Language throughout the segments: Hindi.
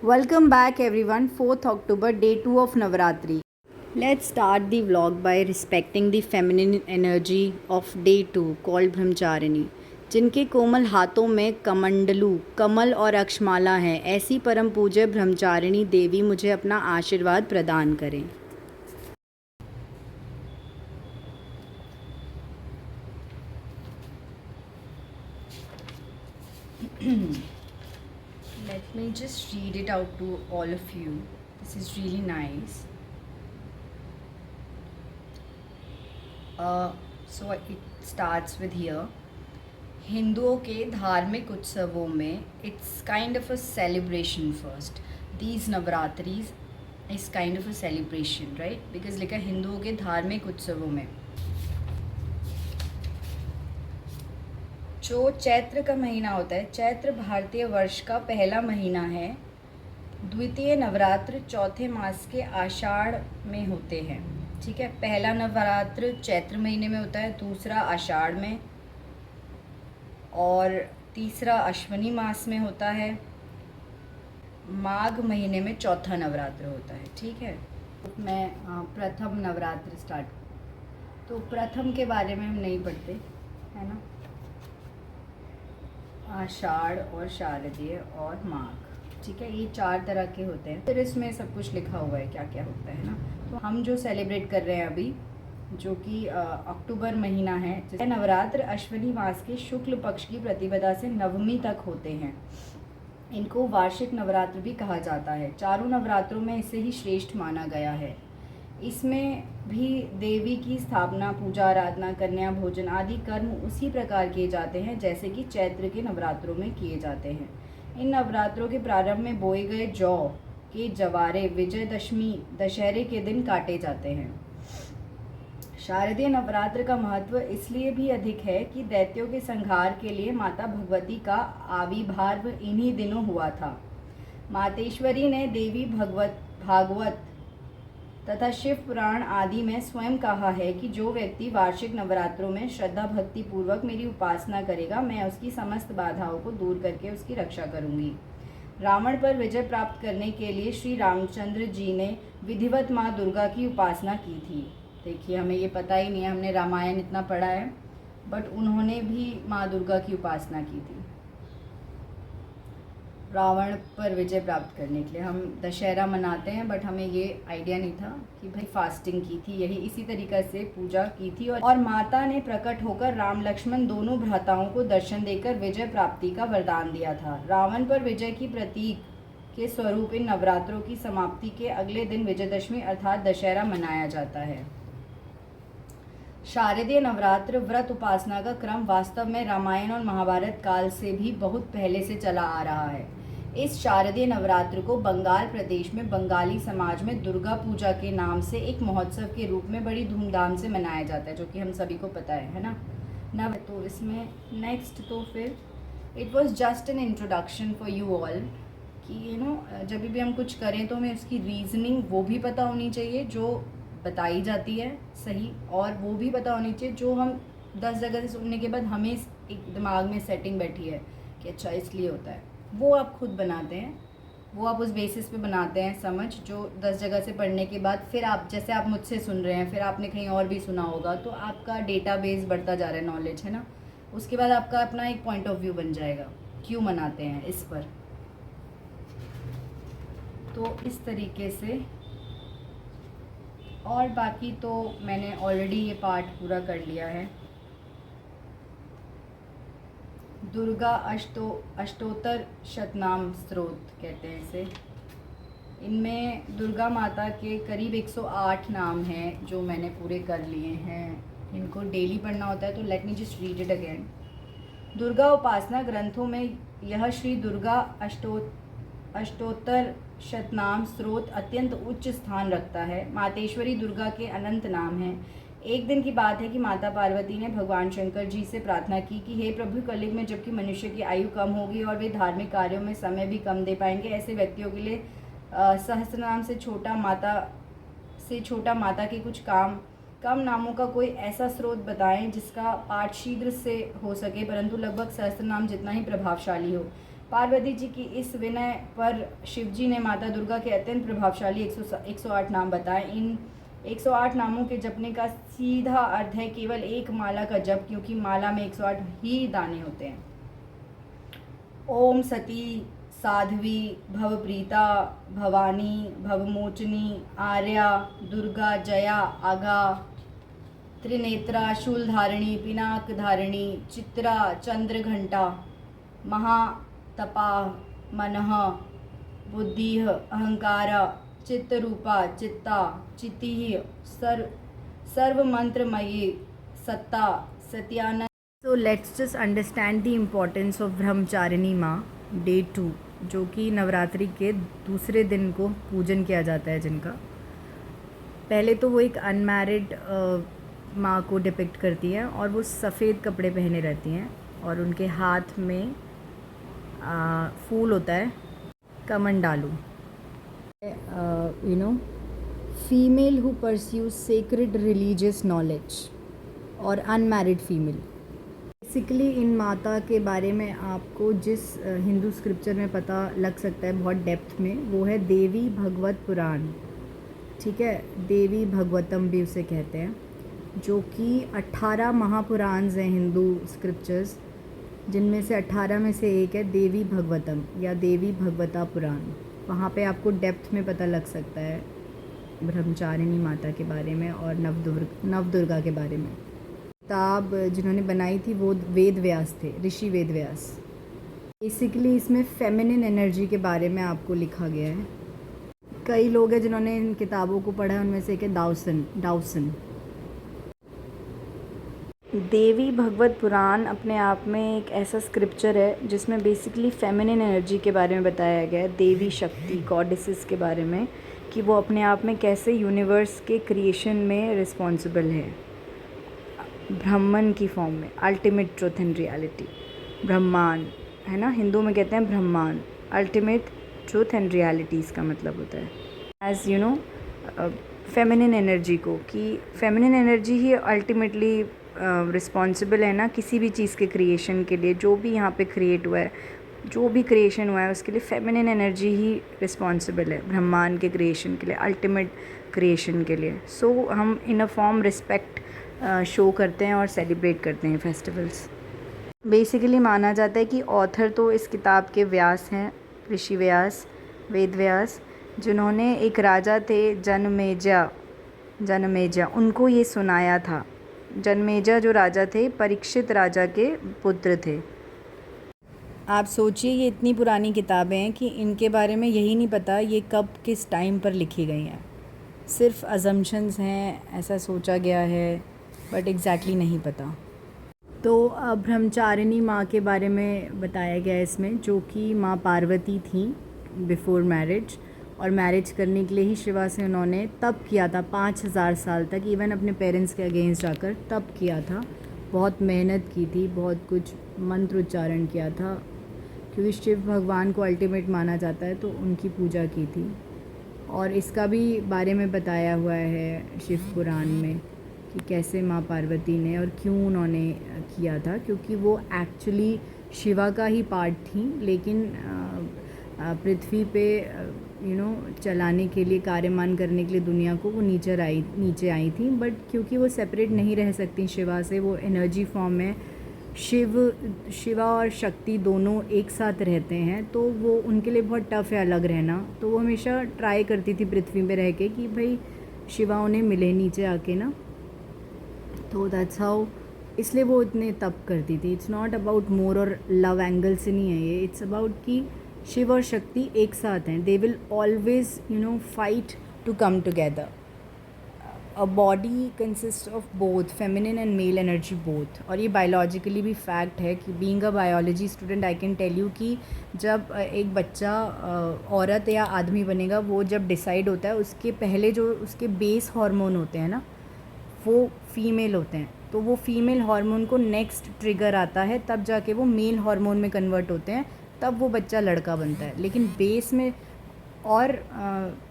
Welcome back everyone. 4th October, day 2 of Navaratri. Let's start the vlog by respecting the feminine energy of day 2 called Brahmacharini. जिनके कोमल हाथों में कमंडलू कमल और अक्षमाला है, ऐसी परम पूज्य ब्रह्मचारिणी देवी मुझे अपना आशीर्वाद प्रदान करें। Let me just read it out to all of you. This is really nice. So it starts with here. हिंदुओं के धार्मिक उत्सवों में it's kind of a celebration first. These Navratris is kind of a celebration, right? Because लिखा हिंदुओं के धार्मिक उत्सवों में जो चैत्र का महीना होता है, चैत्र भारतीय वर्ष का पहला महीना है. द्वितीय नवरात्र चौथे मास के आषाढ़ में होते हैं, ठीक है. पहला नवरात्र चैत्र महीने में होता है, दूसरा आषाढ़ में, और तीसरा अश्वनी मास में होता है. माघ महीने में चौथा नवरात्र होता है, ठीक है. मैं प्रथम नवरात्र स्टार्ट. तो प्रथम के बारे में हम नहीं पढ़ते, है ना. आषाढ़ और शारदीय और माघ, ठीक है, ये 4 तरह के होते हैं. फिर इसमें सब कुछ लिखा हुआ है क्या क्या होता है ना. तो हम जो सेलिब्रेट कर रहे हैं अभी, जो कि अक्टूबर महीना है, जिसमें नवरात्र अश्विनी मास के शुक्ल पक्ष की प्रतिपदा से नवमी तक होते हैं. इनको वार्षिक नवरात्र भी कहा जाता है. चारों नवरात्रों में इसे ही श्रेष्ठ माना गया है. इसमें भी देवी की स्थापना, पूजा, आराधना, कन्या भोजन आदि कर्म उसी प्रकार किए जाते हैं जैसे कि चैत्र के नवरात्रों में किए जाते हैं. इन नवरात्रों के प्रारंभ में बोए गए जौ के जवारे विजयदशमी दशहरे के दिन काटे जाते हैं. शारदीय नवरात्र का महत्व इसलिए भी अधिक है कि दैत्यों के संहार के लिए माता भगवती का आविर्भाव इन्हीं दिनों हुआ था. मातेश्वरी ने देवी भागवत तथा शिव पुराण आदि में स्वयं कहा है कि जो व्यक्ति वार्षिक नवरात्रों में श्रद्धा भक्ति पूर्वक मेरी उपासना करेगा, मैं उसकी समस्त बाधाओं को दूर करके उसकी रक्षा करूंगी. रावण पर विजय प्राप्त करने के लिए श्री रामचंद्र जी ने विधिवत माँ दुर्गा की उपासना की थी. देखिए, हमें ये पता ही नहीं है, हमने रामायण इतना पढ़ा है, बट उन्होंने भी माँ दुर्गा की उपासना की थी रावण पर विजय प्राप्त करने के लिए. हम दशहरा मनाते हैं, बट हमें ये आइडिया नहीं था कि भाई फास्टिंग की थी. यही इसी तरीक़े से पूजा की थी, और माता ने प्रकट होकर राम लक्ष्मण दोनों भ्राताओं को दर्शन देकर विजय प्राप्ति का वरदान दिया था. रावण पर विजय की प्रतीक के स्वरूप इन नवरात्रों की समाप्ति के अगले दिन विजयदशमी अर्थात दशहरा मनाया जाता है. शारदीय नवरात्र व्रत उपासना का क्रम वास्तव में रामायण और महाभारत काल से भी बहुत पहले से चला आ रहा है. इस शारदीय नवरात्र को बंगाल प्रदेश में बंगाली समाज में दुर्गा पूजा के नाम से एक महोत्सव के रूप में बड़ी धूमधाम से मनाया जाता है, जो कि हम सभी को पता है ना. नव तो इसमें नेक्स्ट, तो फिर it was just an introduction for you all कि जब भी हम कुछ करें तो हमें उसकी रीजनिंग वो भी पता होनी चाहिए जो बताई जाती है सही, और वो भी पता होनी चाहिए जो हम 10 जगह से सुनने के बाद हमें एक दिमाग में सेटिंग बैठी है कि अच्छा इसलिए होता है. वो आप खुद बनाते हैं, वो आप उस बेसिस पे बनाते हैं समझ, जो 10 जगह से पढ़ने के बाद फिर आप, जैसे आप मुझसे सुन रहे हैं, फिर आपने कहीं और भी सुना होगा, तो आपका डेटाबेस बढ़ता जा रहा है, नॉलेज, है ना. उसके बाद आपका अपना एक पॉइंट ऑफ व्यू बन जाएगा क्यों मनाते हैं इस पर. तो इस तरीके से, और बाकी तो मैंने ऑलरेडी ये पार्ट पूरा कर लिया है. दुर्गा अष्टोत्तर शतनाम स्तोत्र कहते हैं इसे. इनमें दुर्गा माता के करीब 108 नाम हैं जो मैंने पूरे कर लिए हैं. इनको डेली पढ़ना होता है, तो let me just read it again. Durga उपासना ग्रंथों में यह श्री दुर्गा अष्टोत्तर शतनाम स्तोत्र अत्यंत उच्च स्थान रखता है. मातेश्वरी दुर्गा के अनंत नाम हैं. एक दिन की बात है कि माता पार्वती ने भगवान शंकर जी से प्रार्थना की कि हे प्रभु, कलयुग में जबकि मनुष्य की आयु कम होगी और वे धार्मिक कार्यों में समय भी कम दे पाएंगे, ऐसे व्यक्तियों के लिए सहस्त्रनाम से छोटा माता के कुछ कम नामों का कोई ऐसा स्रोत बताएं जिसका पाठ शीघ्र से हो सके परंतु लगभग सहस्त्रनाम जितना ही प्रभावशाली हो. पार्वती जी की इस विनय पर शिवजी ने माता दुर्गा के अत्यंत प्रभावशाली 108 नाम बताए। इन 108 नामों के जपने का सीधा अर्थ है केवल एक माला का जप, क्योंकि माला में 108 ही दाने होते हैं। ओम सती, साध्वी, भवप्रीता, भवानी, भवमोचनी, आर्या, दुर्गा, जया, आगा, त्रिनेत्रा, शूलधारिणी, पिनाक धारिणी, चित्रा, चंद्रघंटा, महातपा, मनः, बुद्धि, अहंकार, चित्तरूपा, चित्ता, चिति, सर्वमंत्रमयी, सत्ता, Satyanand. So let's just understand the importance of Brahmacharini माँ डे 2, जो कि नवरात्रि के दूसरे दिन को पूजन किया जाता है जिनका। पहले तो वो एक अनमैरिड माँ को डिपिक्ट करती है और वो सफ़ेद कपड़े पहने रहती हैं और उनके हाथ में फूल होता है कमंडालू। Female who pursues sacred religious knowledge और अनमैरिड फीमेल। बेसिकली इन माता के बारे में आपको जिस हिंदू स्क्रिप्चर में पता लग सकता है बहुत डेप्थ में, वो है देवी भगवत पुराण। ठीक है, देवी भगवतम भी उसे कहते हैं, जो कि 18 महापुराण्स हैं हिंदू स्क्रिप्चर्स, जिनमें से 18 में से एक है देवी भगवतम या देवी भगवता पुराण। वहाँ पे आपको डेप्थ में पता लग सकता है ब्रह्मचारिणी माता के बारे में और नवदुर्गा के बारे में। किताब जिन्होंने बनाई थी वो वेद व्यास थे, ऋषि वेद व्यास। बेसिकली इसमें फेमिनिन एनर्जी के बारे में आपको लिखा गया है। कई लोग हैं जिन्होंने इन किताबों को पढ़ा है, उनमें से एक है डाउसन। देवी भगवत पुराण अपने आप में एक ऐसा स्क्रिप्चर है जिसमें बेसिकली फेमिनिन एनर्जी के बारे में बताया गया है, देवी शक्ति, गॉडेसेस के बारे में, कि वो अपने आप में कैसे यूनिवर्स के क्रिएशन में रिस्पॉन्सिबल है, ब्रह्मन की फॉर्म में, अल्टीमेट ट्रूथ एंड रियलिटी, ब्रह्मांड है ना, हिंदू में कहते हैं ब्रह्मांड, अल्टीमेट ट्रूथ एंड रियलिटी इसका मतलब होता है। As you know feminine energy को, कि फेमिनिन एनर्जी ही अल्टीमेटली रिस्पॉन्सिबल है ना किसी भी चीज़ के क्रिएशन के लिए। जो भी यहाँ पे क्रिएट हुआ है, जो भी क्रिएशन हुआ है, उसके लिए फेमिनिन एनर्जी ही रिस्पॉन्सिबल है, ब्रह्मांड के क्रिएशन के लिए, अल्टीमेट क्रिएशन के लिए। सो हम इन अ फॉर्म रिस्पेक्ट शो करते हैं और सेलिब्रेट करते हैं फेस्टिवल्स। बेसिकली माना जाता है कि ऑथर तो इस किताब के व्यास हैं, ऋषि व्यास, वेद व्यास, जिन्होंने एक राजा थे जनमेजा, उनको ये सुनाया था। जनमेजा जो राजा थे परीक्षित राजा के पुत्र थे। आप सोचिए ये इतनी पुरानी किताबें हैं कि इनके बारे में यही नहीं पता ये कब किस टाइम पर लिखी गई हैं। सिर्फ अजम्पशंस हैं, ऐसा सोचा गया है, बट एग्जैक्टली नहीं पता। तो ब्रह्मचारिणी माँ के बारे में बताया गया है इसमें, जो कि माँ पार्वती थी बिफोर मैरिज, और मैरिज करने के लिए ही शिवा से उन्होंने तप किया था 5000 साल तक, इवन अपने पेरेंट्स के अगेंस्ट जाकर तप किया था। बहुत मेहनत की थी, बहुत कुछ मंत्र उच्चारण किया था, क्योंकि शिव भगवान को अल्टीमेट माना जाता है, तो उनकी पूजा की थी। और इसका भी बारे में बताया हुआ है शिव पुराण में कि कैसे माँ पार्वती ने और क्यों उन्होंने किया था, क्योंकि वो एक्चुअली शिवा का ही पार्ट थी, लेकिन पृथ्वी पे चलाने के लिए, कार्यमान करने के लिए दुनिया को वो नीचे आई थी। बट क्योंकि वो सेपरेट नहीं रह सकती शिवा से, वो एनर्जी फॉर्म में शिवा और शक्ति दोनों एक साथ रहते हैं, तो वो उनके लिए बहुत टफ़ है अलग रहना। तो वो हमेशा ट्राई करती थी पृथ्वी पे रह के कि भाई शिवा उन्हें मिले नीचे आके ना, तो दैट्स हाउ, इसलिए वो इतने तप करती थी। इट्स नॉट अबाउट मोर और लव एंगल से नहीं है ये, इट्स अबाउट कि शिव और शक्ति एक साथ हैं, they will always fight to come together. A body consist of both feminine and male energy both, और ये बायोलॉजिकली भी फैक्ट है कि being a biology student I can tell you कि जब एक बच्चा औरत या आदमी बनेगा, वो जब डिसाइड होता है, उसके पहले जो उसके बेस हार्मोन होते हैं ना, वो फीमेल होते हैं। तो वो फीमेल हार्मोन को नेक्स्ट ट्रिगर आता है, तब जाके वो मेल हार्मोन में कन्वर्ट होते हैं, तब वो बच्चा लड़का बनता है। लेकिन बेस में और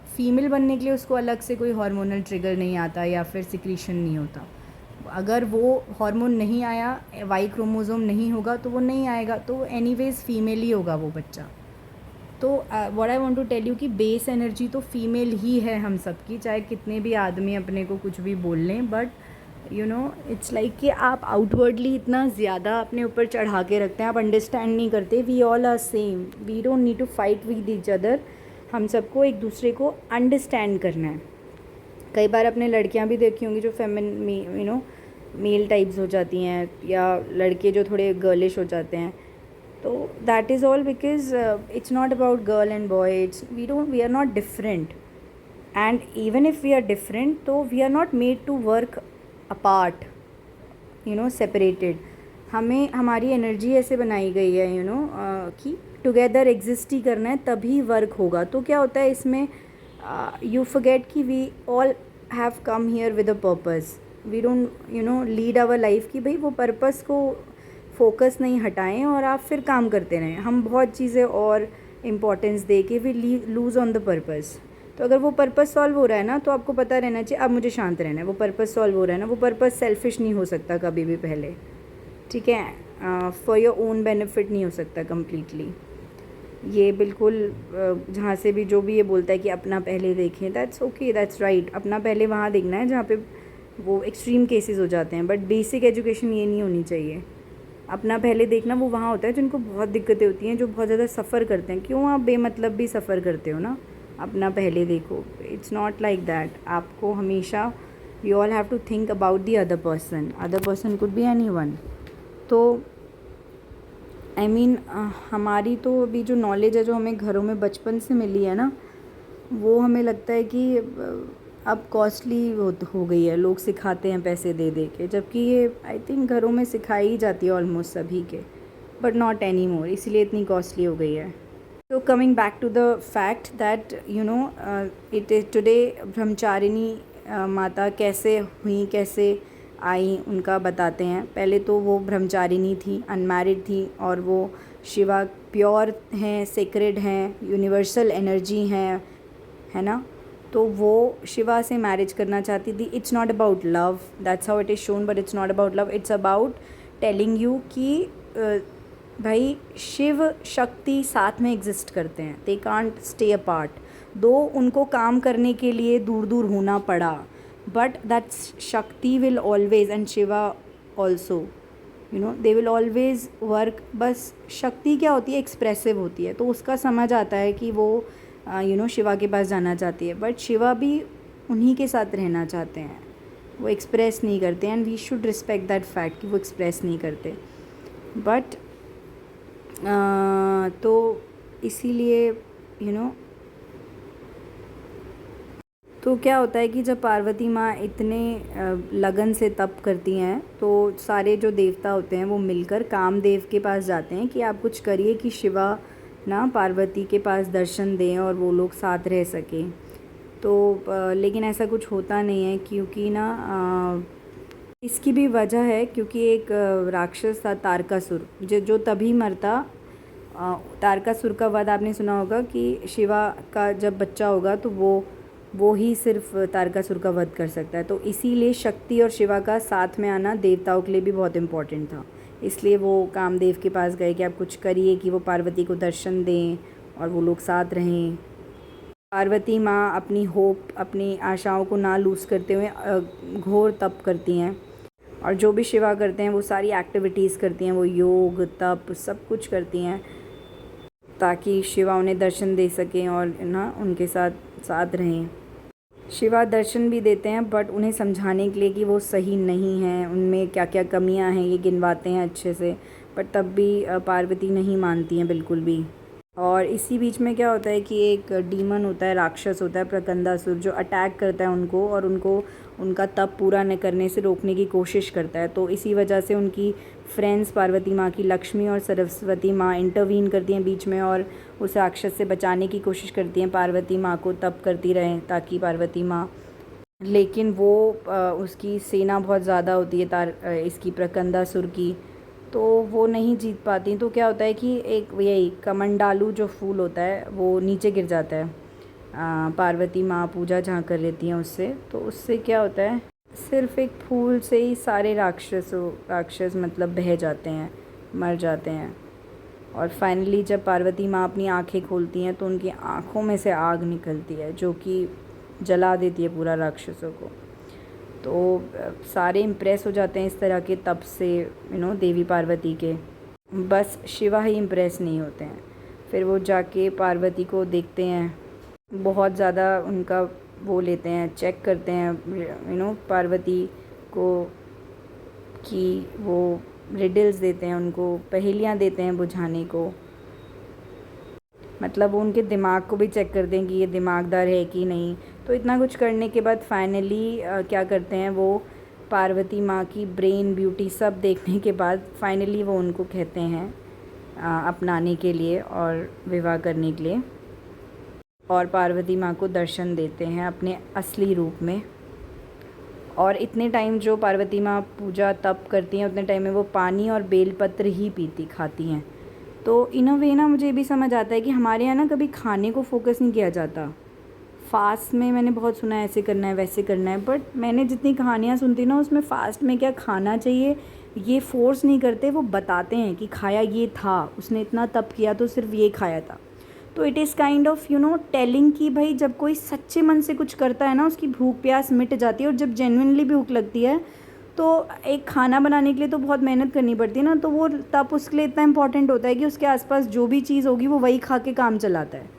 फीमेल बनने के लिए उसको अलग से कोई हार्मोनल ट्रिगर नहीं आता या फिर सिक्रीशन नहीं होता। अगर वो हार्मोन नहीं आया, वाई क्रोमोसोम नहीं होगा तो वो नहीं आएगा, तो एनीवेज फीमेल ही होगा वो बच्चा। तो what I want to tell you कि बेस एनर्जी तो फीमेल ही है हम सबकी, चाहे कितने भी आदमी अपने को कुछ भी बोल लें, but you know it's like कि आप आउटवर्डली इतना ज़्यादा अपने ऊपर चढ़ा के रखते हैं, आप अंडरस्टैंड नहीं करते। We all are same, we don't need to fight with each other. हम सबको एक दूसरे को अंडरस्टैंड करना है। कई बार अपने लड़कियां भी देखी होंगी जो मेल टाइप्स हो जाती हैं, या लड़के जो थोड़े गर्लिश हो जाते हैं, तो that is all because it's not about girl and boy, it's we are not different, and even if we are different तो we are not made to work apart, separated. हमें हमारी एनर्जी ऐसे बनाई गई है कि टुगेदर एग्जिस्ट ही करना है, तभी वर्क होगा। तो क्या होता है इसमें, you forget कि we all have come here with a purpose. We don't lead our life कि भाई वो पर्पस को फोकस नहीं हटाएं और आप फिर काम करते रहें। हम बहुत चीज़ें और इम्पोर्टेंस दे के we lose on the purpose. तो अगर वो पर्पस सॉल्व हो रहा है ना, तो आपको पता रहना चाहिए अब मुझे शांत रहना है। वो पर्पस सॉल्व हो रहा है ना, वो पर्पस सेल्फिश नहीं हो सकता कभी भी पहले, ठीक है, फॉर योर ओन बेनिफिट नहीं हो सकता कम्प्लीटली। ये बिल्कुल जहाँ से भी जो भी ये बोलता है कि अपना पहले देखें, दैट्स ओके, दैट्स राइट। अपना पहले वहाँ देखना है जहाँ पे वो एक्सट्रीम केसेस हो जाते हैं, बट बेसिक एजुकेशन ये नहीं होनी चाहिए। अपना पहले देखना वो वहाँ होता है जिनको बहुत दिक्कतें होती हैं, जो बहुत ज़्यादा सफ़र करते हैं। क्यों आप बेमतलब भी सफ़र करते हो ना, अपना पहले देखो। It's not like that. आपको हमेशा you all have to think about the other person could be anyone. तो आई मीन हमारी तो अभी जो नॉलेज है, जो हमें घरों में बचपन से मिली है ना, वो हमें लगता है कि अब कॉस्टली हो गई है, लोग सिखाते हैं पैसे दे दे के, जबकि ये आई थिंक घरों में सिखाई ही जाती है ऑलमोस्ट सभी के, बट नॉट एनी मोर, इसलिए इतनी कॉस्टली हो गई है। तो coming back to the fact that it is today Brahmacharini माता कैसे हुई, कैसे आई, उनका बताते हैं। पहले तो वो ब्रह्मचारिणी थी, अनमैरिड थी, और वो शिवा प्योर हैं, सेक्रेड हैं, यूनिवर्सल एनर्जी हैं, है ना। तो वो शिवा से मैरिज करना चाहती थी। It's not about love, that's how it is shown, but it's not about love, it's about telling you कि भाई शिव शक्ति साथ में एग्जिस्ट करते हैं, दे कांट स्टे अपार्ट। दो उनको काम करने के लिए दूर दूर होना पड़ा, but that Shakti will always, and Shiva also, they will always work। बस शक्ति क्या होती है, एक्सप्रेसिव होती है, तो उसका समझ आता है कि वो शिवा के पास जाना चाहती है, बट शिवा भी उन्हीं के साथ रहना चाहते हैं, वो एक्सप्रेस नहीं करते, and we should respect that fact कि वो एक्सप्रेस नहीं करते। बट तो इसीलिए तो क्या होता है कि जब पार्वती माँ इतने लगन से तप करती हैं, तो सारे जो देवता होते हैं वो मिलकर कामदेव के पास जाते हैं कि आप कुछ करिए कि शिवा ना पार्वती के पास दर्शन दें और वो लोग साथ रह सकें। तो लेकिन ऐसा कुछ होता नहीं है, क्योंकि ना इसकी भी वजह है, क्योंकि एक राक्षस था तारकासुर, जो तभी मरता। तारकासुर का वध आपने सुना होगा कि शिवा का जब बच्चा होगा तो वो ही सिर्फ तारकासुर का वध कर सकता है। तो इसीलिए शक्ति और शिवा का साथ में आना देवताओं के लिए भी बहुत इम्पोर्टेंट था। इसलिए वो कामदेव के पास गए कि आप कुछ करिए कि वो पार्वती को दर्शन दें और वो लोग साथ रहें। पार्वती माँ अपनी होप, अपनी आशाओं को ना लूज़ करते हुए घोर तप करती हैं, और जो भी शिवा करते हैं वो सारी एक्टिविटीज़ करती हैं, वो योग तप सब कुछ करती हैं, ताकि शिवा उन्हें दर्शन दे सकें और ना उनके साथ रहें। शिवा दर्शन भी देते हैं, बट उन्हें समझाने के लिए कि वो सही नहीं हैं, उनमें क्या क्या कमियां हैं ये गिनवाते हैं अच्छे से, बट तब भी पार्वती नहीं मानती हैं बिल्कुल भी। और इसी बीच में क्या होता है कि एक डीमन होता है, राक्षस होता है प्रकंदासुर, जो अटैक करता है उनको और उनका तप पूरा न करने से रोकने की कोशिश करता है। तो इसी वजह से उनकी फ्रेंड्स पार्वती माँ की लक्ष्मी और सरस्वती माँ इंटरवीन करती हैं बीच में, और उस राक्षस से बचाने की कोशिश करती हैं, पार्वती माँ को तप करती रहें ताकि पार्वती माँ, लेकिन वो उसकी सेना बहुत ज़्यादा होती है इसकी प्रकंदासुर की, तो वो नहीं जीत पाती। तो क्या होता है कि एक यही कमंडालू जो फूल होता है वो नीचे गिर जाता है, पार्वती माँ पूजा जहाँ कर लेती हैं उससे, तो उससे क्या होता है सिर्फ एक फूल से ही सारे राक्षस मतलब बह जाते हैं, मर जाते हैं। और फाइनली जब पार्वती माँ अपनी आँखें खोलती हैं तो उनकी आँखों में से आग निकलती है जो कि जला देती है पूरा राक्षसों को। तो सारे इम्प्रेस हो जाते हैं इस तरह के तप से, देवी पार्वती के। बस शिवा ही इम्प्रेस नहीं होते हैं। फिर वो जाके पार्वती को देखते हैं, बहुत ज़्यादा उनका वो लेते हैं, चेक करते हैं पार्वती को, कि वो रिडल्स देते हैं उनको, पहेलियाँ देते हैं बुझाने को। मतलब वो उनके दिमाग को भी चेक करते हैं कि ये दिमागदार है कि नहीं। तो इतना कुछ करने के बाद फाइनली क्या करते हैं, वो पार्वती माँ की ब्रेन ब्यूटी सब देखने के बाद फाइनली वो उनको कहते हैं अपनाने के लिए और विवाह करने के लिए, और पार्वती माँ को दर्शन देते हैं अपने असली रूप में। और इतने टाइम जो पार्वती माँ पूजा तप करती हैं उतने टाइम में वो पानी और बेलपत्र ही खाती हैं। तो इन अ वे ना मुझे ये भी समझ आता है कि हमारे यहाँ ना कभी खाने को फोकस नहीं किया जाता। फास्ट में मैंने बहुत सुना है ऐसे करना है वैसे करना है, बट मैंने जितनी कहानियाँ सुनती ना उसमें फ़ास्ट में क्या खाना चाहिए ये फ़ोर्स नहीं करते, वो बताते हैं कि खाया ये था, उसने इतना तप किया तो सिर्फ ये खाया था। तो it is kind of telling कि भाई जब कोई सच्चे मन से कुछ करता है ना उसकी भूख प्यास मिट जाती है। और जब जेन्युइनली भूख लगती है तो एक खाना बनाने के लिए तो बहुत मेहनत करनी पड़ती है ना, तो वो तब उसके लिए इतना इम्पॉर्टेंट होता है कि उसके आसपास जो भी चीज़ होगी वो वही खा के काम चलाता है।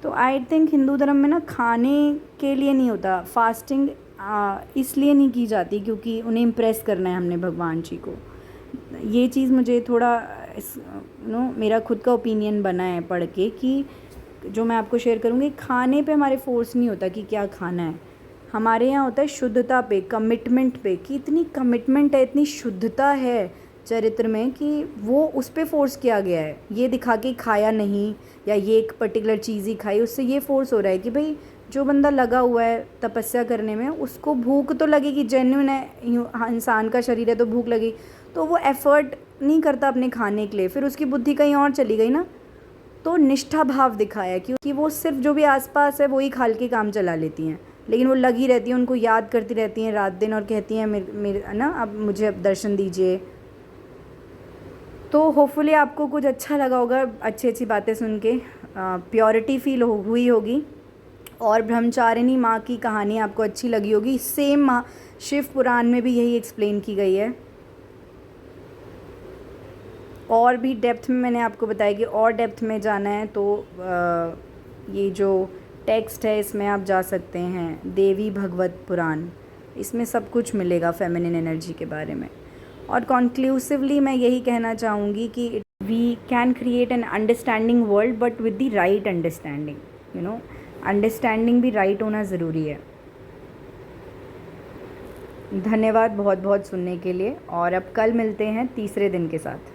तो आई थिंक हिंदू धर्म में ना खाने के लिए नहीं होता फास्टिंग, इसलिए नहीं की जाती क्योंकि उन्हें इम्प्रेस करना है हमने भगवान जी को। ये चीज़ मुझे थोड़ा मेरा खुद का ओपिनियन बना है पढ़ के, कि जो मैं आपको शेयर करूँगी, खाने पे हमारे फोर्स नहीं होता कि क्या खाना है। हमारे यहाँ होता है शुद्धता पे, कमिटमेंट पे, कि इतनी कमिटमेंट है, इतनी शुद्धता है चरित्र में कि वो उस पे फोर्स किया गया है। ये दिखा के खाया नहीं या ये एक पर्टिकुलर चीज़ ही खाई, उससे ये फोर्स हो रहा है कि भाई जो बंदा लगा हुआ है तपस्या करने में उसको भूख तो लगेगी, जेन्युइन है, इंसान का शरीर है तो भूख लगेगी। तो वो एफ़र्ट नहीं करता अपने खाने के लिए, फिर उसकी बुद्धि कहीं और चली गई ना। तो निष्ठा भाव दिखाया क्योंकि वो सिर्फ जो भी आसपास है वही खाल के काम चला लेती हैं, लेकिन वो लगी रहती हैं, उनको याद करती रहती हैं रात दिन और कहती हैं मेरे ना अब मुझे अब दर्शन दीजिए। तो होपफुली आपको कुछ अच्छा लगा होगा अच्छी अच्छी बातें सुन के, प्योरिटी फील हुई होगी, और ब्रह्मचारिणी माँ की कहानी आपको अच्छी लगी होगी। सेम माँ शिव पुराण में भी यही एक्सप्लेन की गई है। और भी डेप्थ में मैंने आपको बताया कि और डेप्थ में जाना है तो ये जो टेक्स्ट है इसमें आप जा सकते हैं, देवी भगवत पुराण, इसमें सब कुछ मिलेगा फेमिनिन एनर्जी के बारे में। और कॉन्क्लूसिवली मैं यही कहना चाहूँगी कि we can create an understanding world but with the right understanding. Understanding भी राइट होना ज़रूरी है। धन्यवाद बहुत बहुत सुनने के लिए, और अब कल मिलते हैं तीसरे दिन के साथ।